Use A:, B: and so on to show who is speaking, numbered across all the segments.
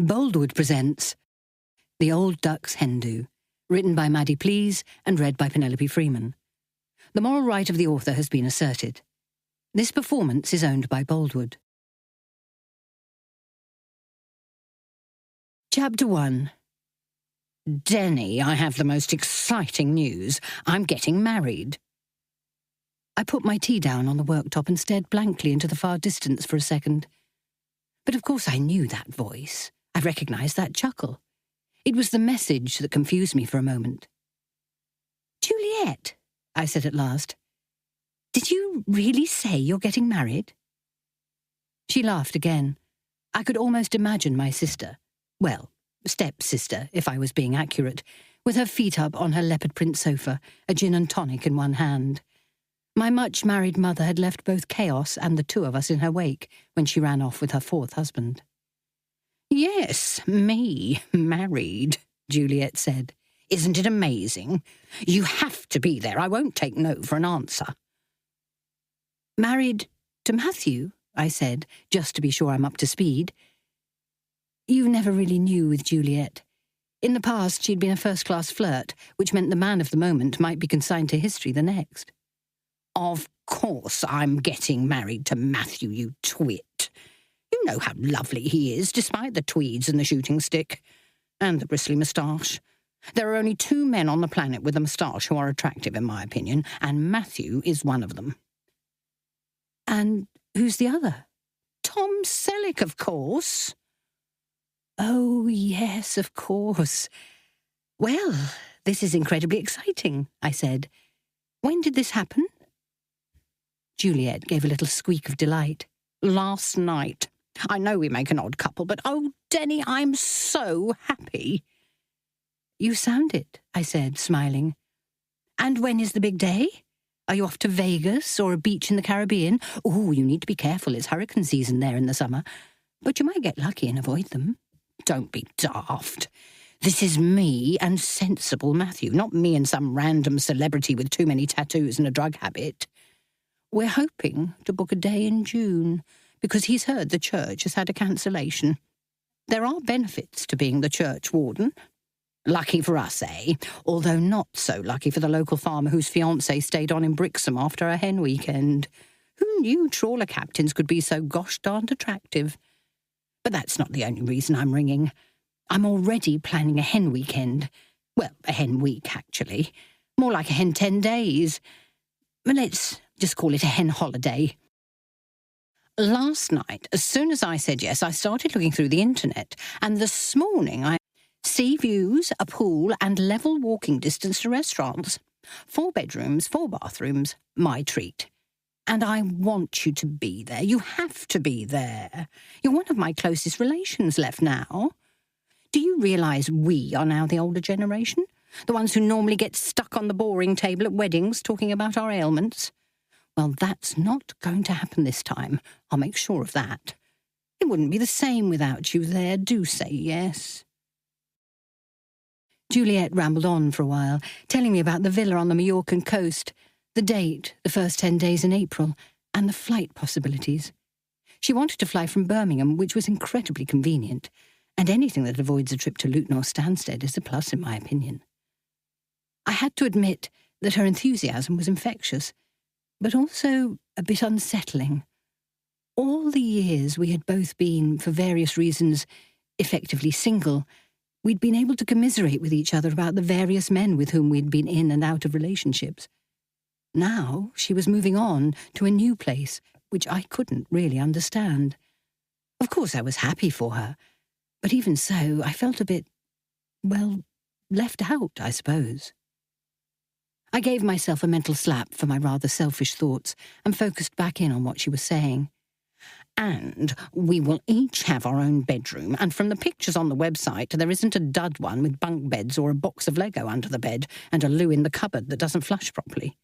A: Boldwood presents The Old Duck's Hen Do, written by Maddie Please and read by Penelope Freeman. The moral right of the author has been asserted. This performance is owned by Boldwood. Chapter 1. Denny, I have the most exciting news. I'm getting married. I put my tea down on the worktop and stared blankly into the far distance for a second. But of course I knew that voice. I recognised that chuckle. It was the message that confused me for a moment. "Juliette," I said at last, "did you really say you're getting married?" She laughed again. I could almost imagine my sister, well, stepsister, if I was being accurate, with her feet up on her leopard print sofa, a gin and tonic in one hand. My much-married mother had left both chaos and the two of us in her wake when she ran off with her fourth husband. "Yes, me, married," Juliette said. "Isn't it amazing? You have to be there. I won't take no for an answer." "Married to Matthew?" I said, just to be sure I'm up to speed. You never really knew with Juliette. In the past, she'd been a first-class flirt, which meant the man of the moment might be consigned to history the next. "Of course I'm getting married to Matthew, you twit. You know how lovely he is, despite the tweeds and the shooting stick. And the bristly moustache. There are only two men on the planet with a moustache who are attractive, in my opinion, and Matthew is one of them." "And who's the other?" "Tom Selleck, of course." "Oh, yes, of course. Well, this is incredibly exciting," I said. "When did this happen?" Juliette gave a little squeak of delight. "Last night. I know we make an odd couple, but oh, Denny, I'm so happy." "You sound it," I said, smiling. "And when is the big day? Are you off to Vegas or a beach in the Caribbean? Oh, you need to be careful. It's hurricane season there in the summer. But you might get lucky and avoid them." "Don't be daft. This is me and sensible Matthew, not me and some random celebrity with too many tattoos and a drug habit. We're hoping to book a day in June, because he's heard the church has had a cancellation. There are benefits to being the church warden. Lucky for us, eh? Although not so lucky for the local farmer whose fiancée stayed on in Brixham after a hen weekend. Who knew trawler captains could be so gosh darned attractive? But that's not the only reason I'm ringing. I'm already planning a hen weekend. Well, a hen week, actually. More like a hen 10 days. Let's just call it a hen holiday. Last night, as soon as I said yes, I started looking through the internet, and this morning sea views, a pool, and level walking distance to restaurants. 4 bedrooms, 4 bathrooms, my treat. And I want you to be there. You have to be there. You're one of my closest relations left now. Do you realise we are now the older generation? The ones who normally get stuck on the boring table at weddings talking about our ailments? Well, that's not going to happen this time. I'll make sure of that. It wouldn't be the same without you there. Do say yes." Juliette rambled on for a while, telling me about the villa on the Mallorcan coast, the date, the first 10 days in April, and the flight possibilities. She wanted to fly from Birmingham, which was incredibly convenient, and anything that avoids a trip to Luton or Stansted is a plus in my opinion. I had to admit that her enthusiasm was infectious, but also a bit unsettling. All the years we had both been, for various reasons, effectively single, we'd been able to commiserate with each other about the various men with whom we'd been in and out of relationships. Now she was moving on to a new place, which I couldn't really understand. Of course I was happy for her, but even so, I felt a bit, well, left out, I suppose. I gave myself a mental slap for my rather selfish thoughts and focused back in on what she was saying. "And we will each have our own bedroom, and from the pictures on the website, there isn't a dud one with bunk beds or a box of Lego under the bed and a loo in the cupboard that doesn't flush properly.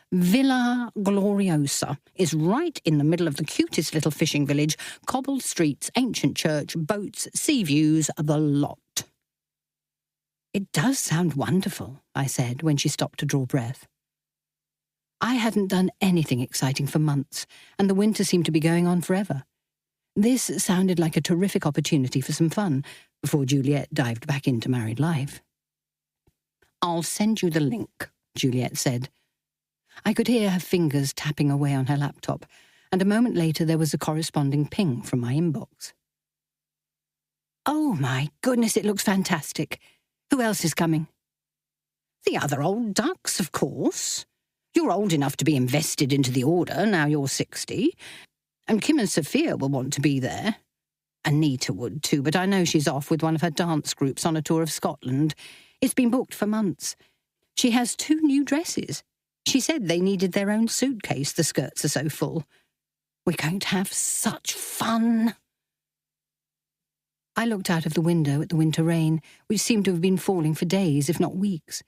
A: Villa Gloriosa is right in the middle of the cutest little fishing village, cobbled streets, ancient church, boats, sea views, the lot." "It does sound wonderful," I said when she stopped to draw breath. I hadn't done anything exciting for months, and the winter seemed to be going on forever. This sounded like a terrific opportunity for some fun before Juliette dived back into married life. "I'll send you the link," Juliette said. I could hear her fingers tapping away on her laptop, and a moment later there was a corresponding ping from my inbox. "Oh my goodness, it looks fantastic. Who else is coming?" "The other old ducks, of course. You're old enough to be invested into the order, now you're 60. And Kim and Sophia will want to be there. Anita would too, but I know she's off with one of her dance groups on a tour of Scotland. It's been booked for months. She has 2 new dresses. She said they needed their own suitcase, the skirts are so full. We're going to have such fun." I looked out of the window at the winter rain, which seemed to have been falling for days, if not weeks.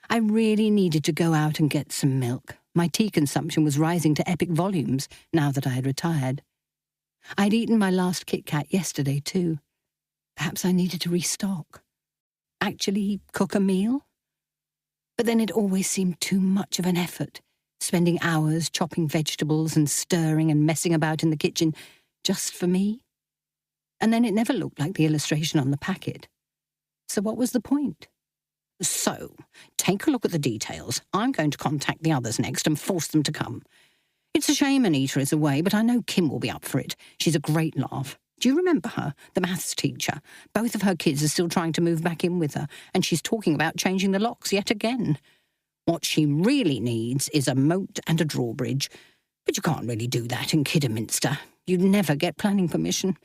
A: I really needed to go out and get some milk. My tea consumption was rising to epic volumes now that I had retired. I'd eaten my last Kit Kat yesterday too. Perhaps I needed to restock. Actually cook a meal? But then it always seemed too much of an effort, spending hours chopping vegetables and stirring and messing about in the kitchen just for me. And then it never looked like the illustration on the packet. So what was the point? "So, take a look at the details. I'm going to contact the others next and force them to come. It's a shame Anita is away, but I know Kim will be up for it. She's a great laugh. Do you remember her, the maths teacher? Both of her kids are still trying to move back in with her, and she's talking about changing the locks yet again. What she really needs is a moat and a drawbridge. But you can't really do that in Kidderminster. You'd never get planning permission.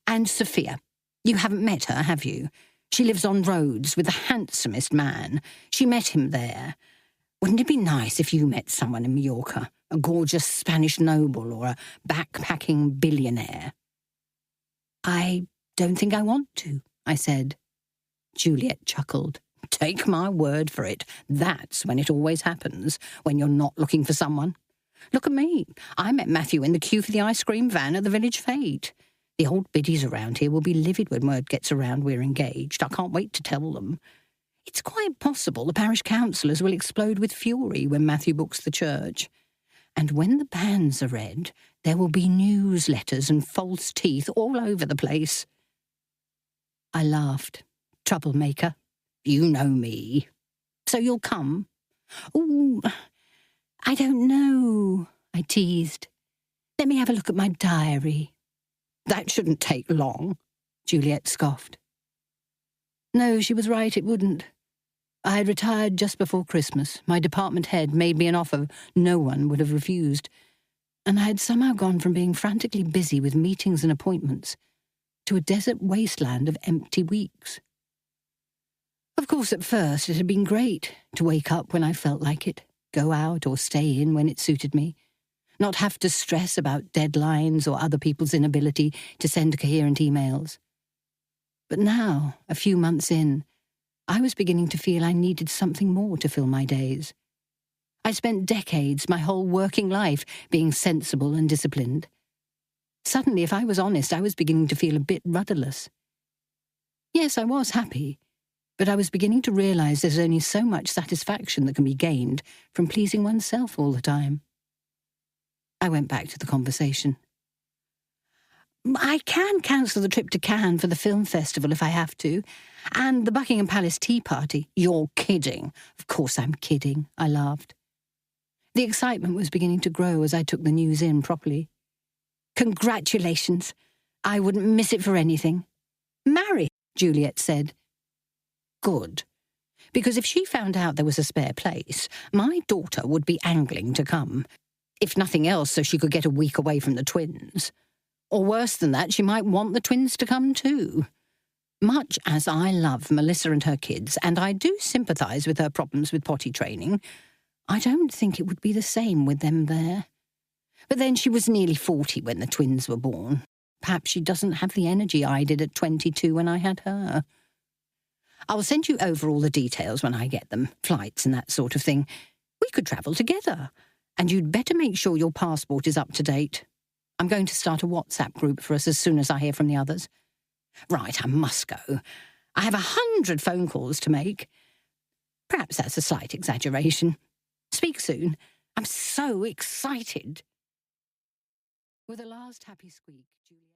A: And Sophia. You haven't met her, have you? She lives on Rhodes with the handsomest man. She met him there. Wouldn't it be nice if you met someone in Mallorca, a gorgeous Spanish noble or a backpacking billionaire?" "I don't think I want to," I said. Juliette chuckled. "Take my word for it. That's when it always happens, when you're not looking for someone. Look at me. I met Matthew in the queue for the ice cream van at the village fete. The old biddies around here will be livid when word gets around we're engaged. I can't wait to tell them. It's quite possible the parish councillors will explode with fury when Matthew books the church. And when the banns are read, there will be newsletters and false teeth all over the place." I laughed. "Troublemaker. You know me. So you'll come?" "Oh, I don't know," I teased. "Let me have a look at my diary." "That shouldn't take long," Juliette scoffed. No, she was right, it wouldn't. I had retired just before Christmas. My department head made me an offer no one would have refused, and I had somehow gone from being frantically busy with meetings and appointments to a desert wasteland of empty weeks. Of course, at first it had been great to wake up when I felt like it, go out or stay in when it suited me, not have to stress about deadlines or other people's inability to send coherent emails. But now, a few months in, I was beginning to feel I needed something more to fill my days. I spent decades, my whole working life, being sensible and disciplined. Suddenly, if I was honest, I was beginning to feel a bit rudderless. Yes, I was happy, but I was beginning to realise there's only so much satisfaction that can be gained from pleasing oneself all the time. I went back to the conversation. "I can cancel the trip to Cannes for the film festival if I have to, and the Buckingham Palace tea party." "You're kidding." "Of course I'm kidding," I laughed. The excitement was beginning to grow as I took the news in properly. "Congratulations. I wouldn't miss it for anything." "Marry," Juliette said. Good. Because if she found out there was a spare place, my daughter would be angling to come. If nothing else, so she could get a week away from the twins. Or worse than that, she might want the twins to come too. Much as I love Melissa and her kids, and I do sympathise with her problems with potty training, I don't think it would be the same with them there. But then she was nearly 40 when the twins were born. Perhaps she doesn't have the energy I did at 22 when I had her. I'll send you over all the details when I get them, flights and that sort of thing. We could travel together, and you'd better make sure your passport is up to date. I'm going to start a WhatsApp group for us as soon as I hear from the others. Right, I must go. I have 100 phone calls to make. Perhaps that's a slight exaggeration. Speak soon. I'm so excited. With a last happy squeak, Juliette